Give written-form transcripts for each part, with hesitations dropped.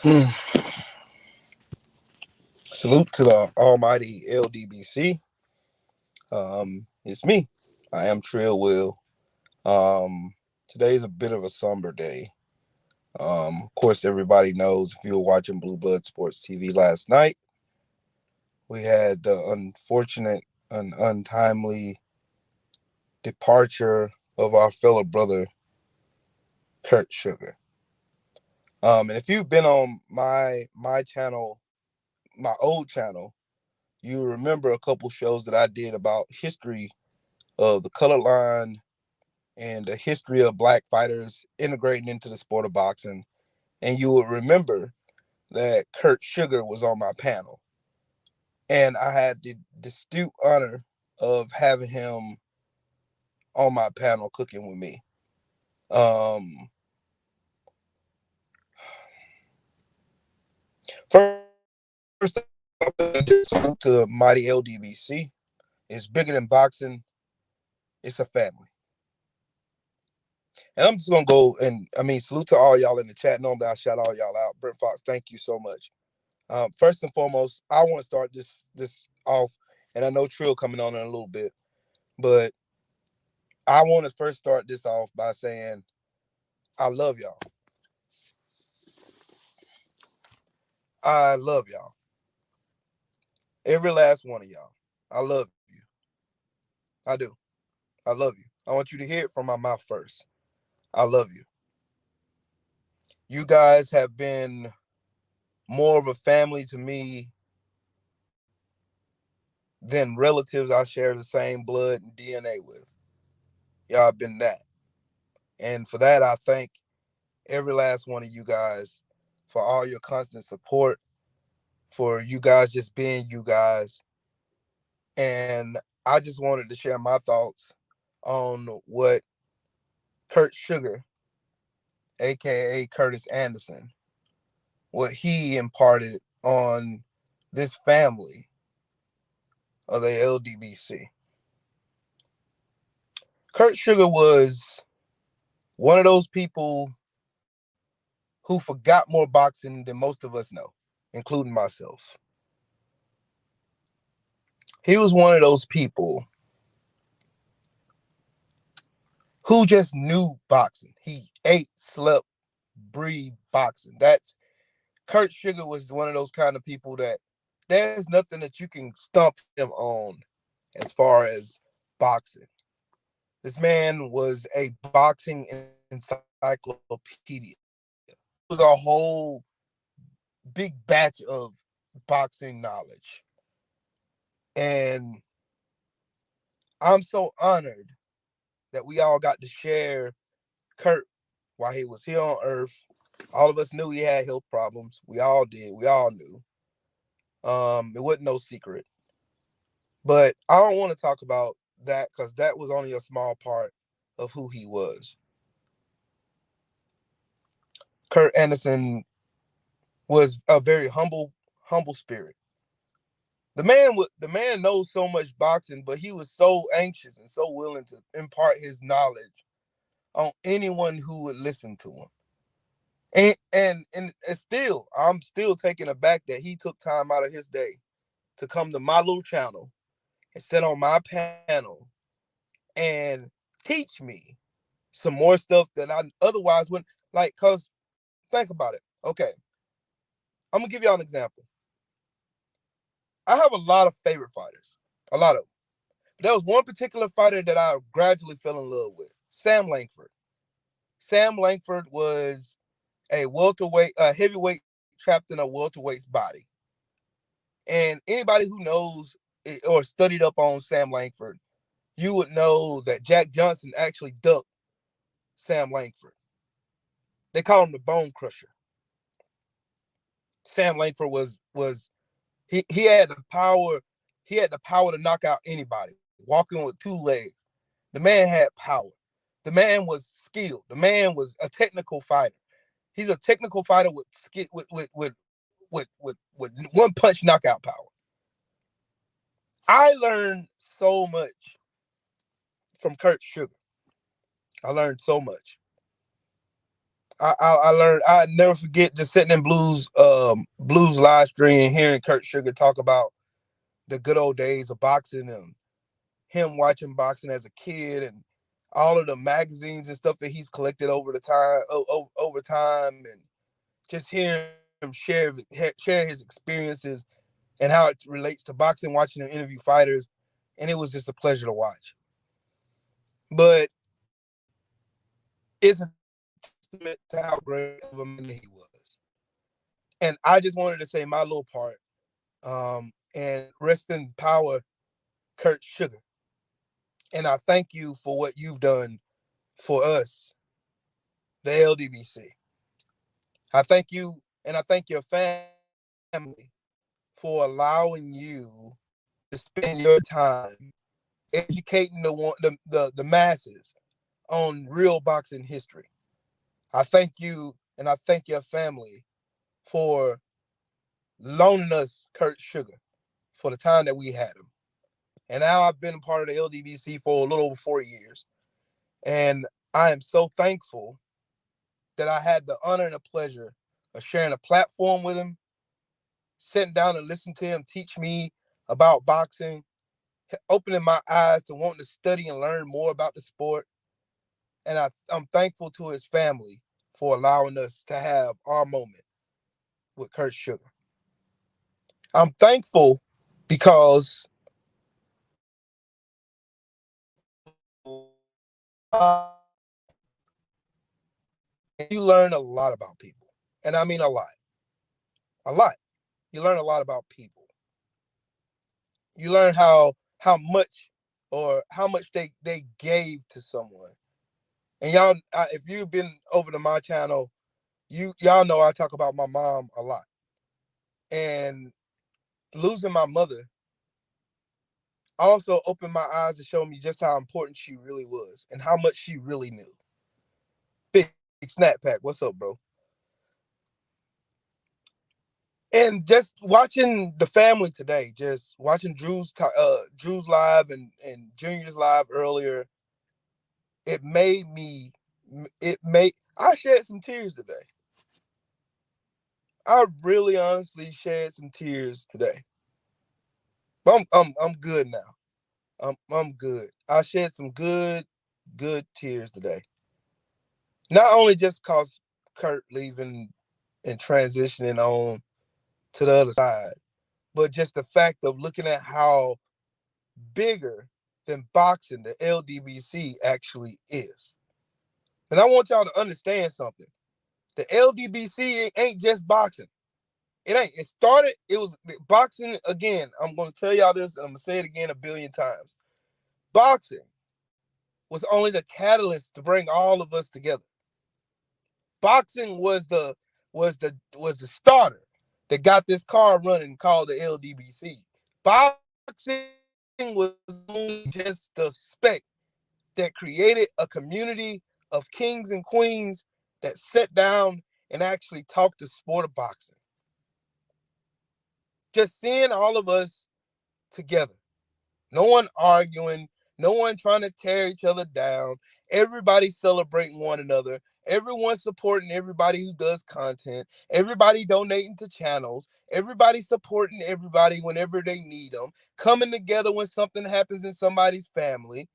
Hmm. Salute to the almighty LDBC. It's me. I am Trill Will. Today's a bit of a somber day. Of course, everybody knows if you were watching Blue Blood Sports TV last night, we had the unfortunate and untimely departure of our fellow brother, Kurt Sugar. And if you've been on my channel, my old channel, you remember a couple shows that I did about history of the color line and the history of black fighters integrating into the sport of boxing. And you will remember that Kurt Sugar was on my panel. And I had the distinct honor of having him on my panel cooking with me. Um, First, salute to Mighty LDBC. It's bigger than boxing, it's a family. And I'm just gonna go and salute to all y'all in the chat. Normally I shout all y'all out. Brent Fox, thank you so much. First and foremost, I want to start this off, and I know Trill coming on in a little bit, but I want to first start this off by saying I love y'all. I love y'all. Every last one of y'all. I love you. I do. I love you. I want you to hear it from my mouth first. I love you. You guys have been more of a family to me than relatives I share the same blood and DNA with. Y'all have been that. And for that, I thank every last one of you guys for all your constant support, for you guys just being you guys. And I just wanted to share my thoughts on what Kurt Sugar, aka Curtis Anderson, what he imparted on this family of the LDBC. Kurt Sugar was one of those people who forgot more boxing than most of us know, including myself. He was one of those people who just knew boxing. He ate, slept, breathed boxing. That's Kurt Sugar was one of those kind of people that there's nothing that you can stump him on as far as boxing. This man was a boxing encyclopedia. It was a whole big batch of boxing knowledge. And I'm so honored that we all got to share Kurt while he was here on Earth. All of us knew he had health problems. We all did. We all knew. It wasn't no secret. But I don't want to talk about that because that was only a small part of who he was. Kurt Anderson was a very humble spirit. The man knows so much boxing, but he was so anxious and so willing to impart his knowledge on anyone who would listen to him. And still, I'm still taken aback that he took time out of his day to come to my little channel and sit on my panel and teach me some more stuff that I otherwise wouldn't like. Cause think about it. Okay, I'm gonna give y'all an example. I have a lot of favorite fighters, a lot of them. But there was one particular fighter that I gradually fell in love with, Sam Langford. Sam Langford was a heavyweight trapped in a welterweight's body. And anybody who knows or studied up on Sam Langford, you would know that Jack Johnson actually ducked Sam Langford. They call him the Bone Crusher. Sam Langford was he had the power. He had the power to knock out anybody, walking with two legs. The man had power. The man was skilled. The man was a technical fighter. He's a technical fighter with one punch knockout power. I learned so much from Kurt Sugar. I learned so much. I learned. I never forget just sitting in blues live stream and hearing Kurt Sugar talk about the good old days of boxing and him watching boxing as a kid and all of the magazines and stuff that he's collected over time, and just hearing him share his experiences and how it relates to boxing, watching him interview fighters, and it was just a pleasure to watch. But it's a testament to how great of a man he was. And I just wanted to say my little part. And rest in power, Kurt Sugar. And I thank you for what you've done for us, the LDBC. I thank you, and I thank your family for allowing you to spend your time educating the masses on real boxing history. I thank you, and I thank your family for loaning us Kurt Sugar for the time that we had him. And now I've been a part of the LDBC for a little over 4 years. And I am so thankful that I had the honor and the pleasure of sharing a platform with him, sitting down and listening to him teach me about boxing, opening my eyes to wanting to study and learn more about the sport. And I'm thankful to his family for allowing us to have our moment with Kurt Sugar. I'm thankful because you learn a lot about people. And I mean a lot. A lot. You learn a lot about people. You learn how much or how much they gave to someone. And y'all, if you've been over to my channel, y'all know I talk about my mom a lot. And losing my mother also opened my eyes to show me just how important she really was and how much she really knew. Big Snap Pack, what's up, bro? And just watching the family today, just watching Drew's live and Junior's live earlier, it made me I shed some tears today. I really honestly shed some tears today. But I'm good now. I'm good. I shed some good tears today. Not only just because Kurt leaving and transitioning on to the other side, but just the fact of looking at how bigger than boxing the LDBC actually is. And I want y'all to understand something. The LDBC ain't just boxing. It ain't. It was boxing again. I'm going to tell y'all this, and I'm going to say it again a billion times. Boxing was only the catalyst to bring all of us together. Boxing was the starter that got this car running called the LDBC. Boxing was only just the speck that created a community of kings and queens that sat down and actually talked the sport of boxing. Just seeing all of us together. No one arguing, no one trying to tear each other down. Everybody celebrating one another. Everyone supporting everybody who does content. Everybody donating to channels. Everybody supporting everybody whenever they need them. Coming together when something happens in somebody's family.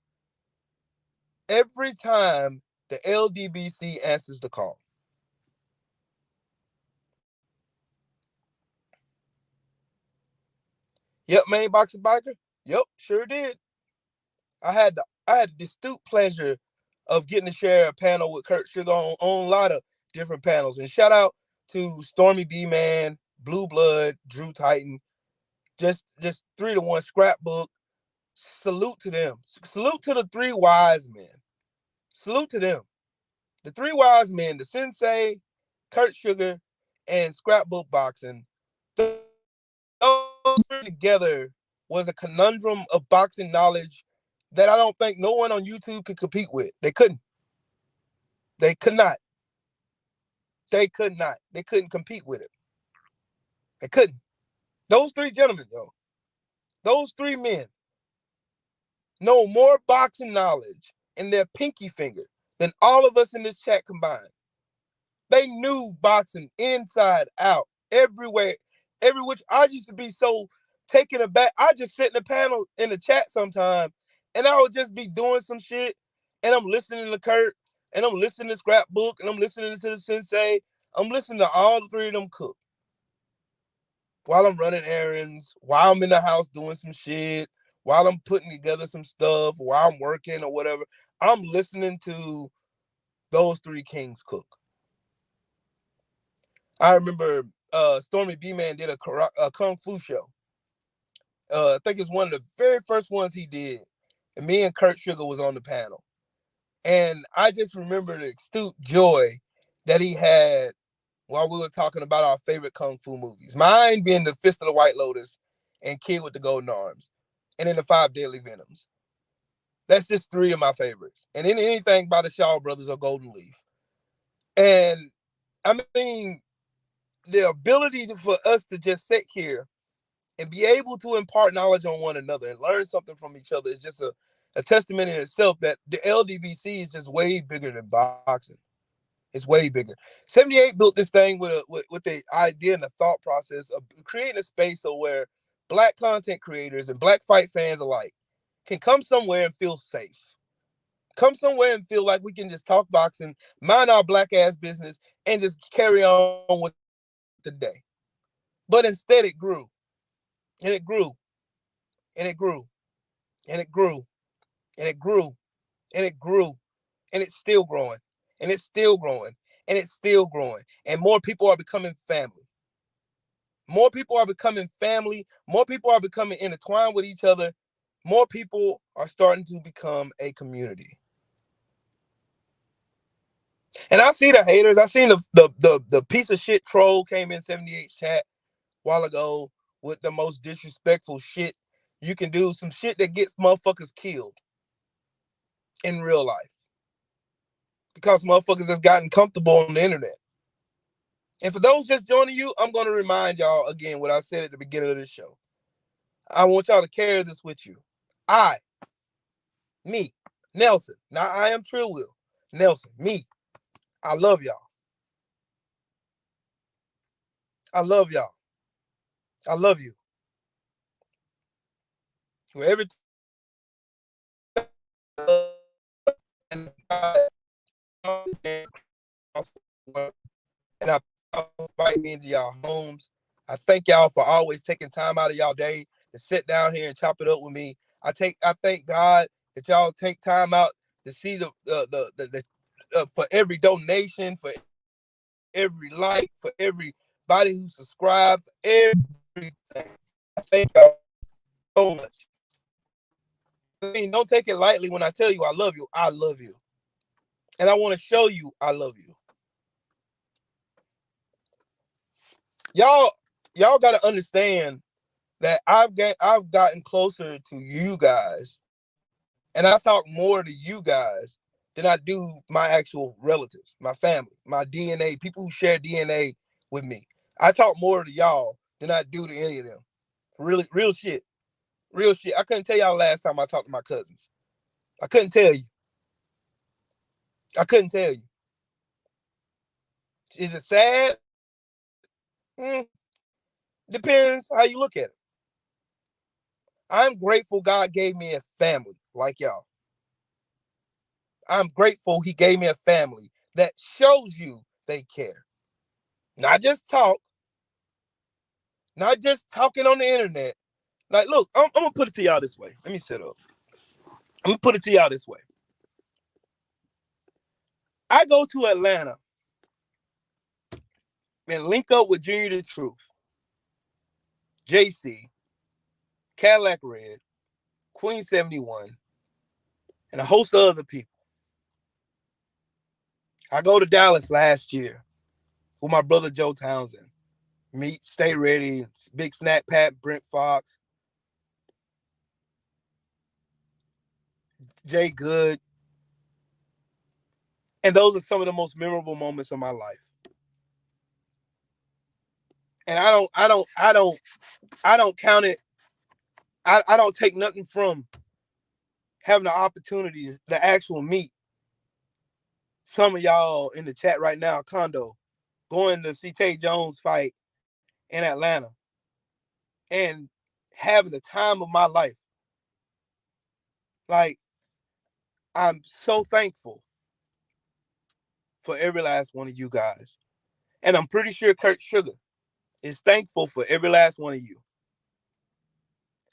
Every time the LDBC answers the call. Yep, main boxing biker. Yep, sure did. I had the astute pleasure of getting to share a panel with Kurt Sugar on a lot of different panels. And shout out to Stormy B Man, Blue Blood, Drew Titan, just 3-1 scrapbook. Salute to them. Salute to the three wise men. Salute to them. The three wise men, the Sensei, Kurt Sugar, and scrapbook boxing. Those three together was a conundrum of boxing knowledge that I don't think no one on YouTube could compete with. They couldn't. They could not. They could not. They couldn't compete with it. They couldn't. Those three gentlemen, though, those three men know more boxing knowledge in their pinky finger than all of us in this chat combined. They knew boxing inside out, everywhere, every which. I used to be so taken aback. I just sit in the panel in the chat sometime, and I would just be doing some shit, and I'm listening to Kurt, and I'm listening to Scrapbook, and I'm listening to the Sensei. I'm listening to all the three of them cook while I'm running errands, while I'm in the house doing some shit, while I'm putting together some stuff, while I'm working or whatever. I'm listening to those three kings cook. I remember Stormy B-Man did a kung fu show. I think it's one of the very first ones he did. And me and Kurt Sugar was on the panel. And I just remember the astute joy that he had while we were talking about our favorite kung fu movies. Mine being The Fist of the White Lotus and Kid with the Golden Arms. And then The Five Deadly Venoms. That's just three of my favorites. And then anything by the Shaw Brothers or Golden Leaf. And I mean, the ability for us to just sit here and be able to impart knowledge on one another and learn something from each other is just a testament in itself that the LDBC is just way bigger than boxing. It's way bigger. 78 built this thing with the idea and the thought process of creating a space so where Black content creators and Black fight fans alike can come somewhere and feel safe. Come somewhere and feel like we can just talk boxing, mind our Black ass business, and just carry on with the day. But instead it grew. And it grew. And it grew. And it grew. And it grew. And it grew. And it's still growing. And it's still growing. And it's still growing. And more people are becoming family. More people are becoming family. More people are becoming intertwined with each other. More people are starting to become a community. And I see the haters. I seen the piece of shit troll came in 78 chat a while ago with the most disrespectful shit you can do. Some shit that gets motherfuckers killed in real life. Because motherfuckers has gotten comfortable on the internet. And for those just joining you, I'm going to remind y'all again what I said at the beginning of this show. I want y'all to carry this with you. Me, Nelson, not I am Trill Will, Nelson, me, I love y'all. I love y'all. I love you. Whoever and I invite me into y'all homes. I thank y'all for always taking time out of y'all day to sit down here and chop it up with me. I thank God that y'all take time out to see the for every donation, for every like, for everybody who subscribed, everything. I thank y'all so much. I mean, don't take it lightly when I tell you I love you. I love you. And I want to show you I love you. Y'all got to understand that I've gotten closer to you guys, and I talk more to you guys than I do my actual relatives, my family, my DNA, people who share DNA with me. I talk more to y'all than I do to any of them. Really, real shit. Real shit. I couldn't tell y'all last time I talked to my cousins. I couldn't tell you. I couldn't tell you. Is it sad? Depends how you look at it. I'm grateful God gave me a family like y'all. I'm grateful he gave me a family that shows you they care. Not just talk, not just talking on the internet. Like, look, I'm going to put it to y'all this way. Let me set up. I'm going to put it to y'all this way. I go to Atlanta and link up with Junior the Truth, JC, Cadillac Red, Queen 71, and a host of other people. I go to Dallas last year with my brother Joe Townsend. Meet Stay Ready, Big Snack Pat, Brent Fox, Jay Good. And those are some of the most memorable moments of my life. And I don't count it. I don't take nothing from having the opportunities to actual meet some of y'all in the chat right now, Kondo, going to see Tay Jones fight in Atlanta and having the time of my life. Like, I'm so thankful for every last one of you guys. And I'm pretty sure Kurt Sugar is thankful for every last one of you.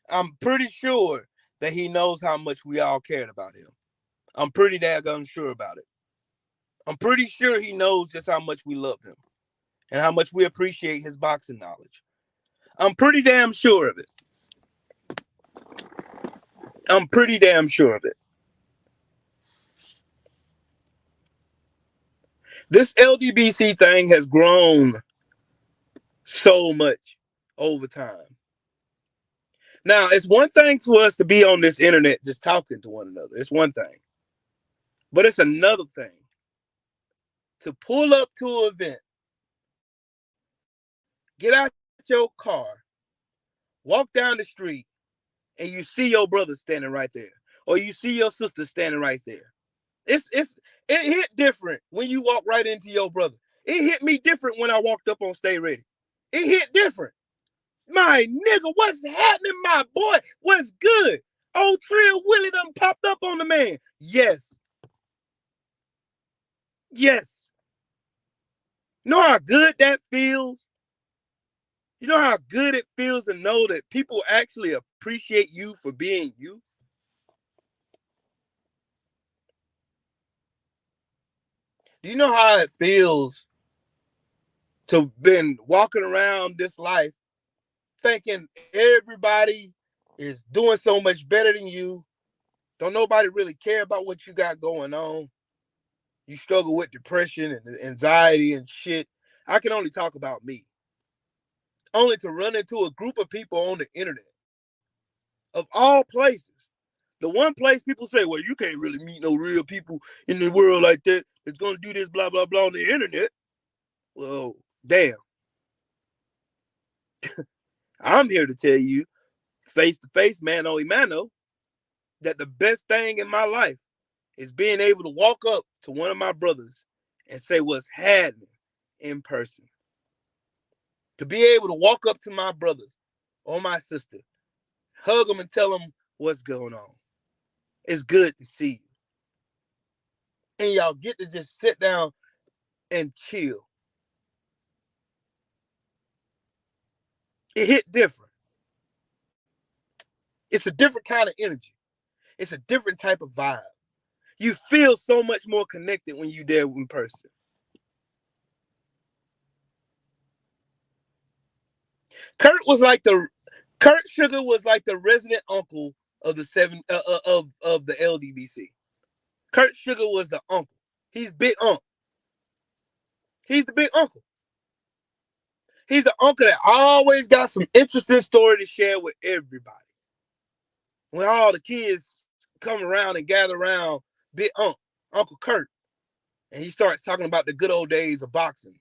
I'm pretty sure that he knows how much we all cared about him. I'm pretty daggone sure about it. I'm pretty sure he knows just how much we love him and how much we appreciate his boxing knowledge. I'm pretty damn sure of it. I'm pretty damn sure of it. This LDBC thing has grown so much over time. Now, it's one thing for us to be on this internet just talking to one another. It's one thing. But it's another thing to pull up to an event, get out your car, walk down the street, and you see your brother standing right there, or you see your sister standing right there. It hit different when you walk right into your brother. It hit me different when I walked up on Stay Ready. It hit different. My nigga, what's happening, my boy? What's good? Old Trill Willie done popped up on the man. Yes. Yes. You know how good that feels? You know how good it feels to know that people actually appreciate you for being you? Do you know how it feels to been walking around this life thinking everybody is doing so much better than you? Don't nobody really care about what you got going on. You struggle with depression and anxiety and shit. I can only talk about me. Only to run into a group of people on the internet, of all places. The one place people say, well, you can't really meet no real people in the world like that. It's going to do this, blah, blah, blah on the internet. Well, damn. I'm here to tell you, face to face, mano y mano, that the best thing in my life is being able to walk up to one of my brothers and say what's happening in person. To be able to walk up to my brothers or my sister, hug them and tell them what's going on. It's good to see you. And y'all get to just sit down and chill. It hit different. It's a different kind of energy. It's a different type of vibe. You feel so much more connected when you're there in person. Kurt Sugar was like the resident uncle of of the LDBC. Kurt Sugar was the uncle. He's big uncle. He's the big uncle. He's the uncle that always got some interesting story to share with everybody. When all the kids come around and gather around big Uncle Kurt, and he starts talking about the good old days of boxing,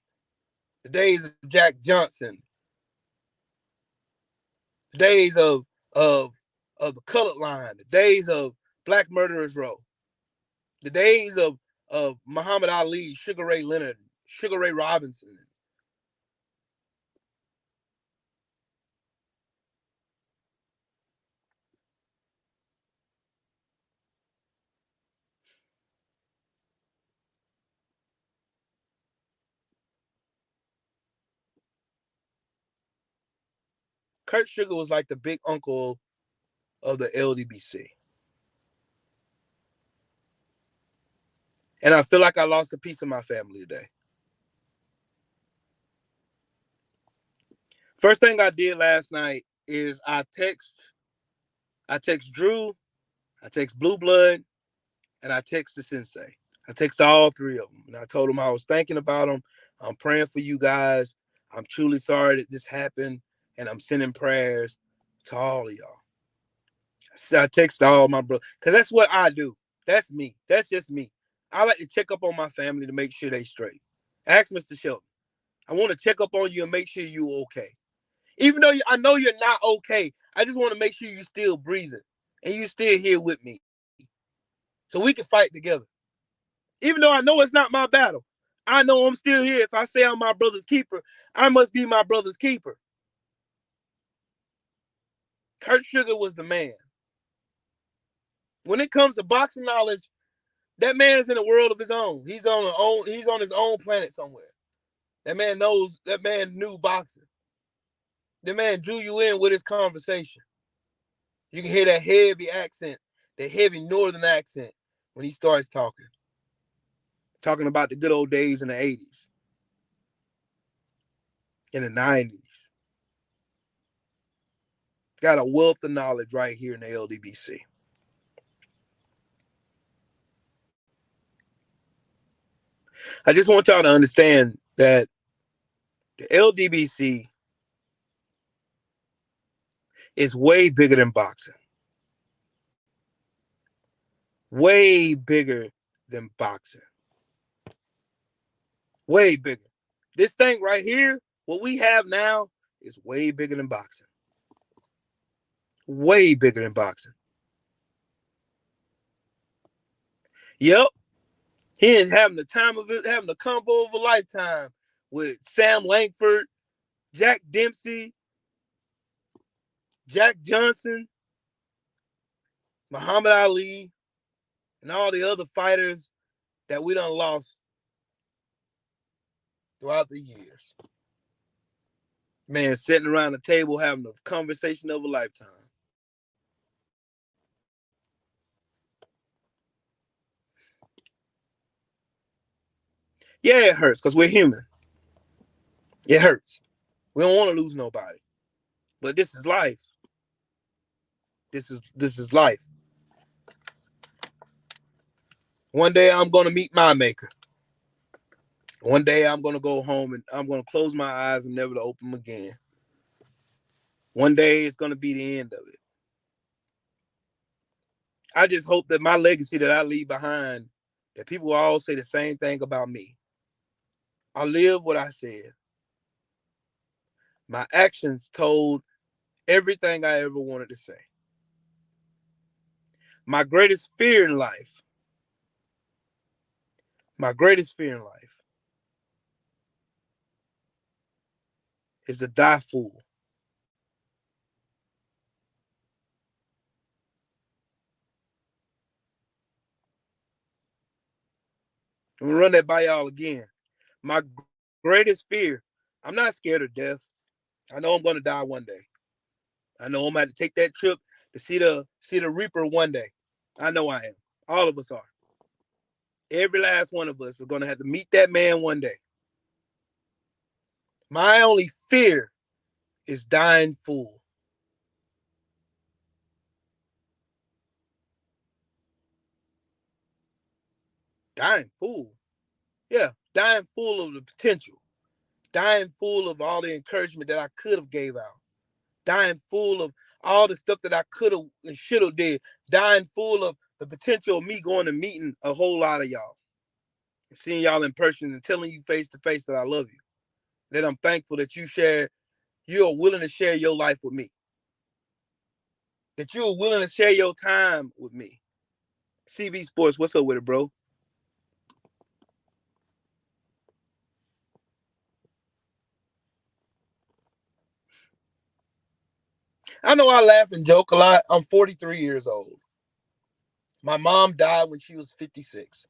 the days of Jack Johnson, the days of the colored line, the days of Black Murderers Row, the days of Muhammad Ali, Sugar Ray Leonard, Sugar Ray Robinson. Kurt Sugar was like the big uncle of the LDBC. And I feel like I lost a piece of my family today. First thing I did last night is I text Drew, I text Blue Blood, and I text the Sensei. I texted all three of them, and I told them I was thinking about them. I'm praying for you guys. I'm truly sorry that this happened, and I'm sending prayers to all of y'all. I text all my brothers, because that's what I do. That's me. That's just me. I like to check up on my family to make sure they straight. Ask Mr. Shelton. I want to check up on you and make sure you're okay. Even though I know you're not okay, I just want to make sure you're still breathing and you're still here with me. So we can fight together. Even though I know it's not my battle, I know I'm still here. If I say I'm my brother's keeper, I must be my brother's keeper. Kurt Sugar was the man. When it comes to boxing knowledge, that man is in a world of his own. He's on his own planet somewhere. That man knows. That man knew boxing. The man drew you in with his conversation. You can hear that heavy accent, that heavy northern accent when he starts talking about the good old days in the 80s, in the 90s. Got a wealth of knowledge right here in the LDBC. I just want y'all to understand that the LDBC is way bigger than boxing. Way bigger than boxing. Way bigger. This thing right here, what we have now, is way bigger than boxing. Way bigger than boxing. Yep. He is having the time of it, having the combo of a lifetime with Sam Langford, Jack Dempsey, Jack Johnson, Muhammad Ali, and all the other fighters that we done lost throughout the years. Man, sitting around the table having a conversation of a lifetime. Yeah, it hurts because we're human. It hurts. We don't want to lose nobody. But this is life. This is life. One day I'm gonna meet my maker. One day I'm gonna go home and I'm gonna close my eyes and never to open them again. One day it's gonna be the end of it. I just hope that my legacy that I leave behind, that people will all say the same thing about me. I live what I said. My actions told everything I ever wanted to say. My greatest fear in life, is to die fool. I'm gonna run that by y'all again. My greatest fear, I'm not scared of death. I know I'm gonna die one day. I know I'm gonna have to take that trip to see the Reaper one day. I know I am. All of us are. Every last one of us are gonna have to meet that man one day. My only fear is dying fool. Dying fool. Yeah, dying full of the potential. Dying full of all the encouragement that I could have gave out. Dying full of all the stuff that I could have and should have did. Dying full of the potential of me going and meeting a whole lot of y'all. And seeing y'all in person and telling you face to face that I love you. That I'm thankful that you are willing to share your life with me. That you are willing to share your time with me. CB Sports, what's up with it, bro? I know I laugh and joke a lot. I'm 43 years old. My mom died when she was 56.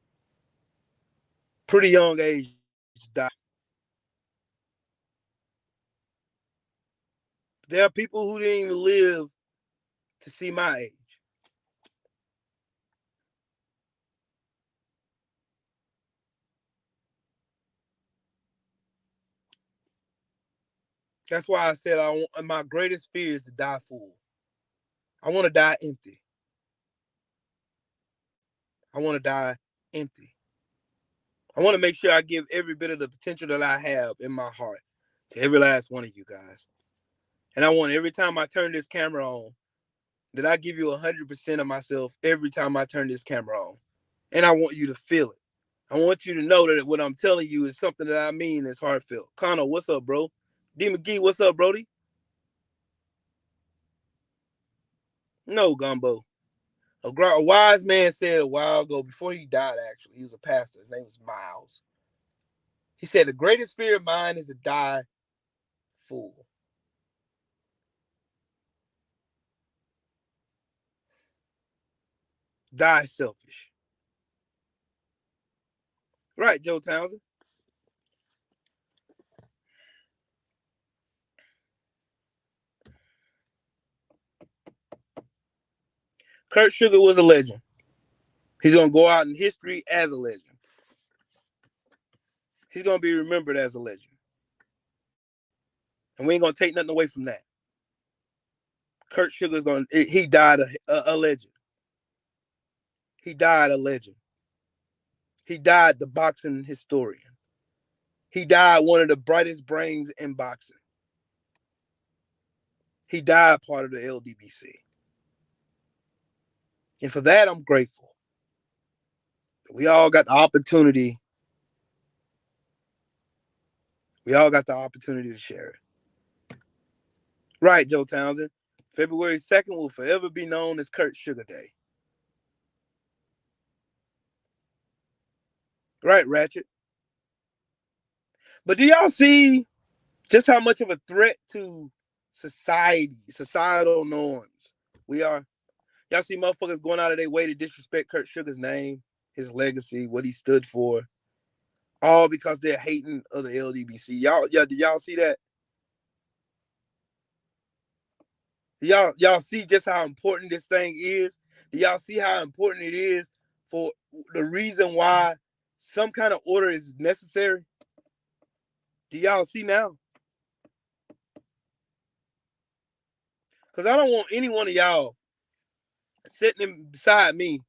Pretty young age died. There are people who didn't even live to see my age. That's why I said my greatest fear is to die full. I want to die empty. I want to die empty. I want to make sure I give every bit of the potential that I have in my heart to every last one of you guys. And I want every time I turn this camera on, that I give you 100% of myself every time I turn this camera on. And I want you to feel it. I want you to know that what I'm telling you is something that I mean is heartfelt. Connor, what's up, bro? D McGee, what's up, Brody? No, Gumbo. A wise man said a while ago, before he died, actually, he was a pastor. His name was Miles. He said, the greatest fear of mine is to die full. Die selfish. Right, Joe Townsend. Kurt Sugar was a legend. He's going to go out in history as a legend. He's going to be remembered as a legend. And we ain't going to take nothing away from that. Kurt Sugar's going to, he died a legend. He died a legend. He died the boxing historian. He died one of the brightest brains in boxing. He died part of the LDBC. And for that, I'm grateful. We all got the opportunity. We all got the opportunity to share it. Right, Joe Townsend. February 2nd will forever be known as Kurt Sugar Day. Right, Ratchet. But do y'all see just how much of a threat to societal norms we are? Y'all see motherfuckers going out of their way to disrespect Kurt Sugar's name, his legacy, what he stood for, all because they're hating of the LDBC. Did y'all see that? Y'all see just how important this thing is? Do y'all see how important it is for the reason why some kind of order is necessary? Do y'all see now? Because I don't want any one of y'all sitting beside me,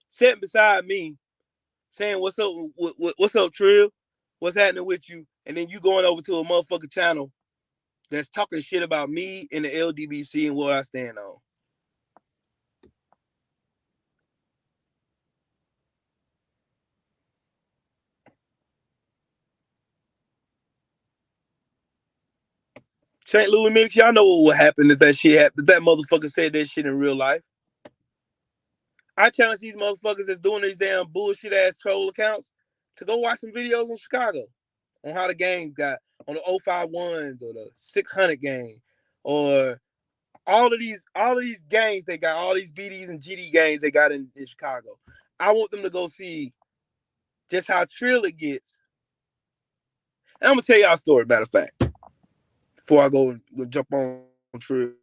saying, what's up, Trill? What's happening with you? And then you going over to a motherfucking channel that's talking shit about me and the LDBC and what I stand on. St. Louis Mix, y'all know what would happen if that shit happened. If that motherfucker said that shit in real life. I challenge these motherfuckers that's doing these damn bullshit ass troll accounts to go watch some videos on Chicago on how the game got on the 051s or the 600 game or all of these games they got, all these BDs and GD games they got in Chicago. I want them to go see just how trill it gets. And I'm gonna tell y'all a story, matter of fact, before I go jump on trill.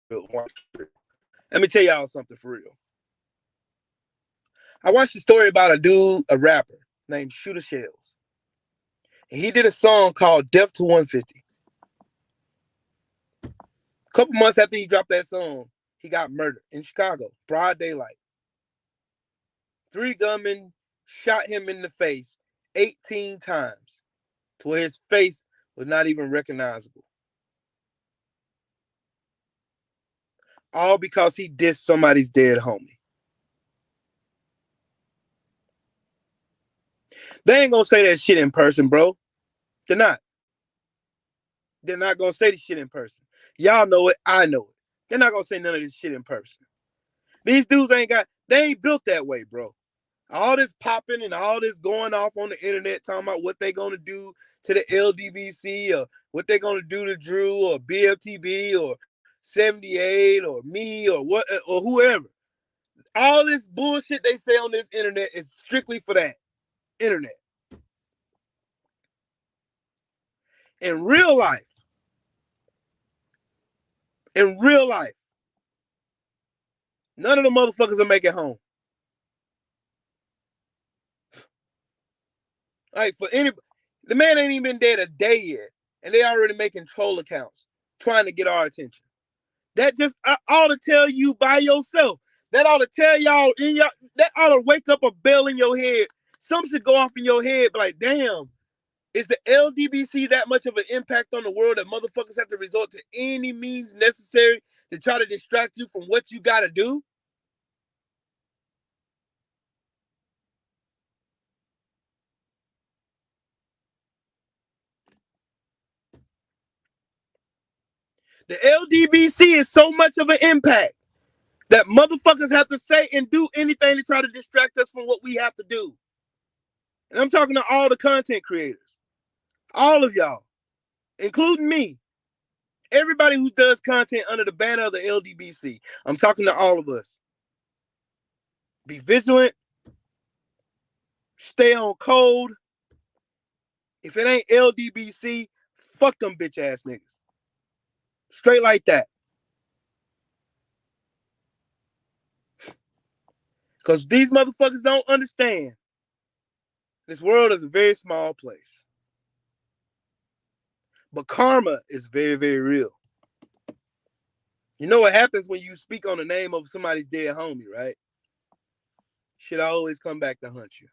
Let me tell y'all something for real. I watched a story about a dude, a rapper named Shooter Shells. And he did a song called Death to 150. A couple months after he dropped that song, he got murdered in Chicago, broad daylight. 3 gunmen shot him in the face 18 times to where his face was not even recognizable. All because he dissed somebody's dead homie. They ain't gonna say that shit in person, bro. They're not. They're not gonna say this shit in person. Y'all know it. I know it. They're not gonna say none of this shit in person. These dudes they ain't built that way, bro. All this popping and all this going off on the internet talking about what they gonna do to the LDBC or what they gonna do to Drew or BFTB or 78 or me or what or whoever. All this bullshit they say on this internet is strictly for that internet. In real life, none of the motherfuckers will make it home. Like for anybody, the man ain't even been dead a day yet, and they already making troll accounts trying to get our attention. That just ought to tell you by yourself. That ought to tell y'all in y'all. That ought to wake up a bell in your head. Something should go off in your head, like, damn, is the LDBC that much of an impact on the world that motherfuckers have to resort to any means necessary to try to distract you from what you got to do? The LDBC is so much of an impact that motherfuckers have to say and do anything to try to distract us from what we have to do. And I'm talking to all the content creators. All of y'all, including me. Everybody who does content under the banner of the LDBC. I'm talking to all of us. Be vigilant. Stay on code. If it ain't LDBC, fuck them bitch ass niggas. Straight like that. Because these motherfuckers don't understand. This world is a very small place. But karma is very, very real. You know what happens when you speak on the name of somebody's dead homie, right? Shit always come back to hunt you.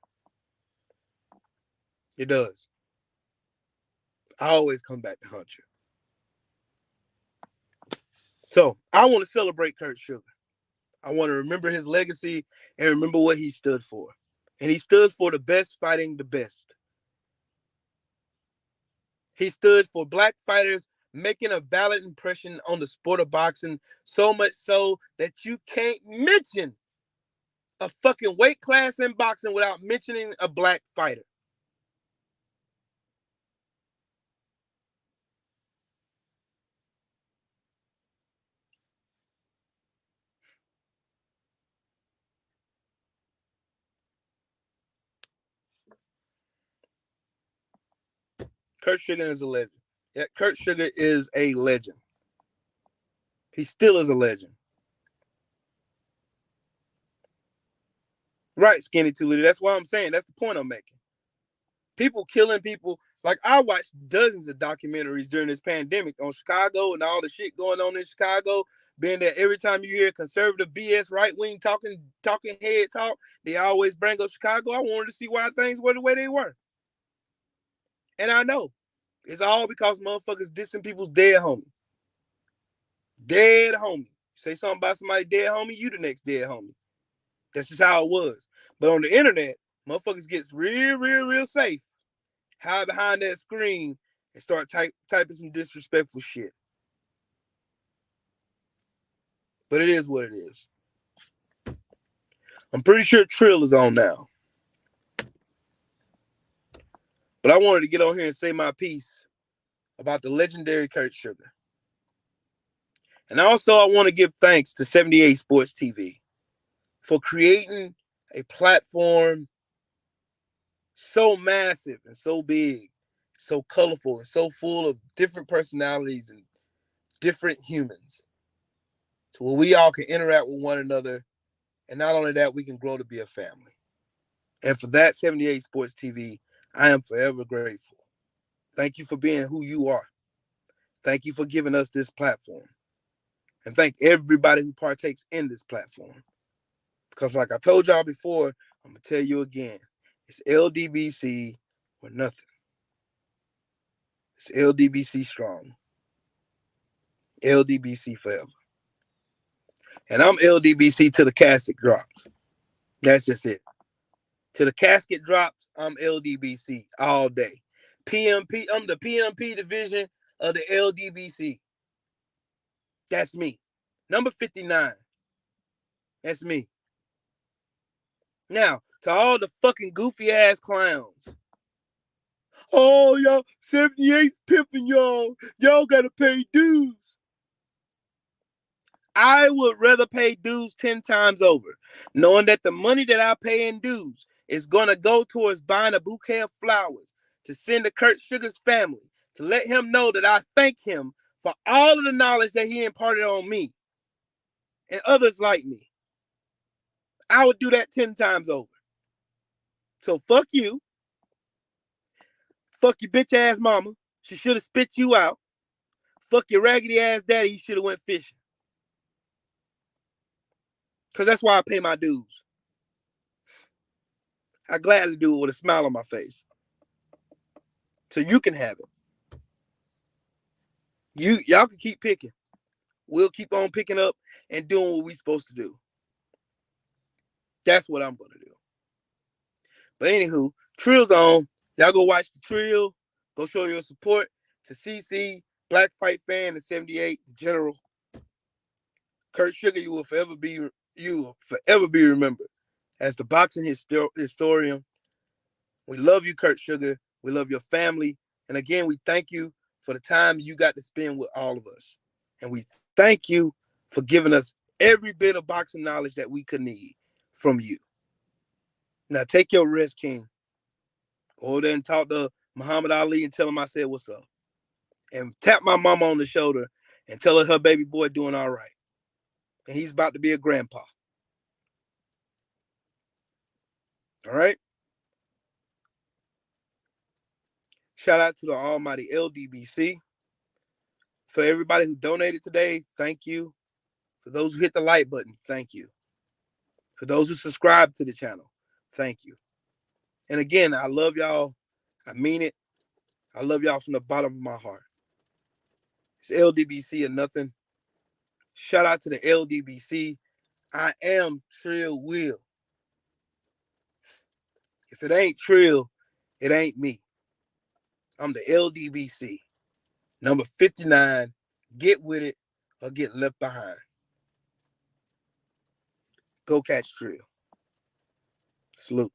It does. I always come back to hunt you. So I want to celebrate Kurt Sugar. I want to remember his legacy and remember what he stood for. And he stood for the best fighting the best. He stood for black fighters making a valid impression on the sport of boxing, so much so that you can't mention a fucking weight class in boxing without mentioning a black fighter. Kurt Sugar is a legend. Yeah, Kurt Sugar is a legend. He still is a legend. Right, Skinny Tulita. That's what I'm saying. That's the point I'm making. People killing people. Like, I watched dozens of documentaries during this pandemic on Chicago and all the shit going on in Chicago. Being that every time you hear conservative BS, right-wing talking head talk, they always bring up Chicago. I wanted to see why things were the way they were. And I know. It's all because motherfuckers dissing people's dead homie. Dead homie. Say something about somebody dead homie, you the next dead homie. That's just how it was. But on the internet, motherfuckers gets real safe. Hide behind that screen and start typing some disrespectful shit. But it is what it is. I'm pretty sure Trill is on now. But I wanted to get on here and say my piece about the legendary Kurt Sugar. And also I want to give thanks to 78 Sports TV for creating a platform so massive and so big, so colorful and so full of different personalities and different humans. So where we all can interact with one another. And not only that, we can grow to be a family. And for that, 78 Sports TV, I am forever grateful. Thank you for being who you are. Thank you for giving us this platform. And thank everybody who partakes in this platform. Because like I told y'all before, I'm going to tell you again, it's LDBC or nothing. It's LDBC strong. LDBC forever. And I'm LDBC till the casket drops. That's just it. Till the casket drops, I'm LDBC all day. PMP, I'm the PMP division of the LDBC. That's me. Number 59. That's me. Now, to all the fucking goofy ass clowns. Oh, y'all, 78's pimping y'all. Y'all gotta pay dues. I would rather pay dues 10 times over, knowing that the money that I pay in dues is gonna go towards buying a bouquet of flowers to send to Kurt Sugar's family, to let him know that I thank him for all of the knowledge that he imparted on me and others like me. I would do that 10 times over. So fuck you. Fuck your bitch ass mama. She should have spit you out. Fuck your raggedy ass daddy. You should have went fishing. Because that's why I pay my dues. I gladly do it with a smile on my face. So you can have it. Y'all can keep picking. We'll keep on picking up and doing what we're supposed to do. That's what I'm going to do. But anywho, Trill's on. Y'all go watch the Trill. Go show your support to CC, Black Fight Fan, and 78 in general. Kurt Sugar, you will forever be remembered as the boxing historian, We love you, Kurt Sugar. We love your family. And again, we thank you for the time you got to spend with all of us. And we thank you for giving us every bit of boxing knowledge that we could need from you. Now take your rest, King. Go over there and talk to Muhammad Ali and tell him I said what's up. And tap my mama on the shoulder and tell her baby boy doing all right. And he's about to be a grandpa. All right? Shout out to the almighty LDBC. For everybody who donated today, thank you. For those who hit the like button, thank you. For those who subscribe to the channel, thank you. And again, I love y'all. I mean it. I love y'all from the bottom of my heart. It's LDBC or nothing. Shout out to the LDBC. I am Trill Will. If it ain't Trill, it ain't me. I'm the LDBC. Number 59. Get with it or get left behind. Go catch Trill. Salute.